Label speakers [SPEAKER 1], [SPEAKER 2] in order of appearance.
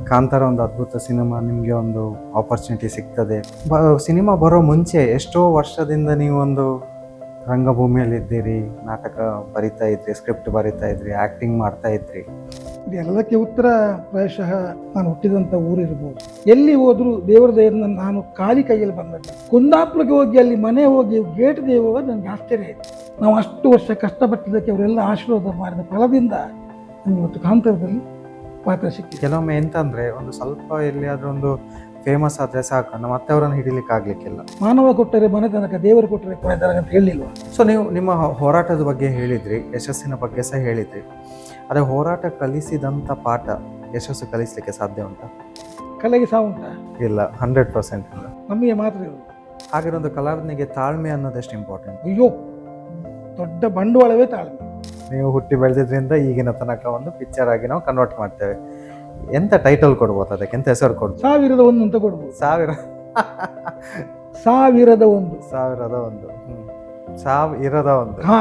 [SPEAKER 1] ಕಾಂತಾರ ಒಂದು ಅದ್ಭುತ ಸಿನಿಮಾ, ನಿಮಗೆ ಒಂದು ಆಪರ್ಚುನಿಟಿ ಸಿಗ್ತದೆ. ಸಿನಿಮಾ ಬರೋ ಮುಂಚೆ ಎಷ್ಟೋ ವರ್ಷದಿಂದ ನೀವು ಒಂದು ರಂಗಭೂಮಿಯಲ್ಲಿದ್ದೀರಿ, ನಾಟಕ ಬರಿತಾ ಇದ್ರಿ, ಸ್ಕ್ರಿಪ್ಟ್ ಬರಿತಾ ಇದ್ರಿ, ಆ್ಯಕ್ಟಿಂಗ್ ಮಾಡ್ತಾ ಇದ್ರಿ.
[SPEAKER 2] ಇದೆಲ್ಲದಕ್ಕೆ ಉತ್ತರ ಪ್ರಾಯಶಃ ನಾನು ಹುಟ್ಟಿದಂಥ ಊರಿರ್ಬೋದು. ಎಲ್ಲಿ ಹೋದರೂ ದೇವರ ದಯೆಯಿಂದ ನಾನು ಖಾಲಿ ಕೈಯಲ್ಲಿ ಬಂದದ್ದು. ಕುಂದಾಪುರಕ್ಕೆ ಹೋಗಿ ಅಲ್ಲಿ ಮನೆ ಹೋಗಿ ಗೇಟ್ ದೇವ ನನಗೆ ಆಶ್ಚರ್ಯ ಆಯಿತು. ನಾವು ಅಷ್ಟು ವರ್ಷ ಕಷ್ಟಪಟ್ಟಿದ್ದಕ್ಕೆ ಅವರೆಲ್ಲ ಆಶೀರ್ವಾದ ಮಾಡಿದ ಫಲದಿಂದ ನನಗೆ ಇವತ್ತು ಕಾಂತಾರದಲ್ಲಿ ಪಾತ್ರ ಸಿಕ್ಕಿದೆ.
[SPEAKER 1] ಕೆಲವೊಮ್ಮೆ ಎಂತಂದರೆ ಒಂದು ಸ್ವಲ್ಪ ಎಲ್ಲಿಯಾದರೂ ಒಂದು ಫೇಮಸ್ ಆದರೆ ಸಾಕು, ನಮ್ಮ ಮತ್ತೆ ಅವರನ್ನು ಹಿಡಿಲಿಕ್ಕೆ ಆಗಲಿಕ್ಕಿಲ್ಲ.
[SPEAKER 2] ಮಾನವ ಕೊಟ್ಟರೆ ಮನೆ ತನಕ, ದೇವರು ಕೊಟ್ಟರೆ ಕೊನೆ ತನಕ ಅಂತ ಹೇಳಿಲ್ವ.
[SPEAKER 1] ಸೊ ನೀವು ನಿಮ್ಮ ಹೋರಾಟದ ಬಗ್ಗೆ ಹೇಳಿದ್ರಿ, ಯಶಸ್ಸಿನ ಬಗ್ಗೆ ಸಹ ಹೇಳಿದ್ರಿ. ಆದರೆ ಹೋರಾಟ ಕಲಿಸಿದಂಥ ಪಾಠ ಯಶಸ್ಸು ಕಲಿಸಲಿಕ್ಕೆ ಸಾಧ್ಯ ಉಂಟಾ?
[SPEAKER 2] ಕಲೆಗೆ ಸಾವು ಉಂಟಾ?
[SPEAKER 1] ಇಲ್ಲ, 100% ಇಲ್ಲ.
[SPEAKER 2] ನಮಗೆ ಮಾತ್ರ ಇರೋದು.
[SPEAKER 1] ಹಾಗೆ ಒಂದು ಕಲಾವಿದನಿಗೆ ತಾಳ್ಮೆ ಅನ್ನೋದೆಷ್ಟು ಇಂಪಾರ್ಟೆಂಟ್?
[SPEAKER 2] ಅಯ್ಯೋ, ದೊಡ್ಡ ಬಂಡವಾಳವೇ ತಾಳ್ಮೆ.
[SPEAKER 1] ನೀವು ಹುಟ್ಟಿ ಬೆಳೆದಿದ್ರಿಂದ ಈಗಿನ ತನಕ ಒಂದು ಪಿಕ್ಚರ್ ಆಗಿ ನಾವು ಕನ್ವರ್ಟ್ ಮಾಡ್ತೇವೆ. ಎಂತ ಟೈಟಲ್ ಕೊಡ್ಬೋದು, ಅದಕ್ಕೆ ಎಂತ ಹೆಸರು ಕೊಡ್ಬೋದು?
[SPEAKER 2] 1001 ಅಂತ ಕೊಡ್ಬೋದು.
[SPEAKER 1] 1000
[SPEAKER 2] 1001.
[SPEAKER 1] 1001. 1001.
[SPEAKER 2] ಹಾ,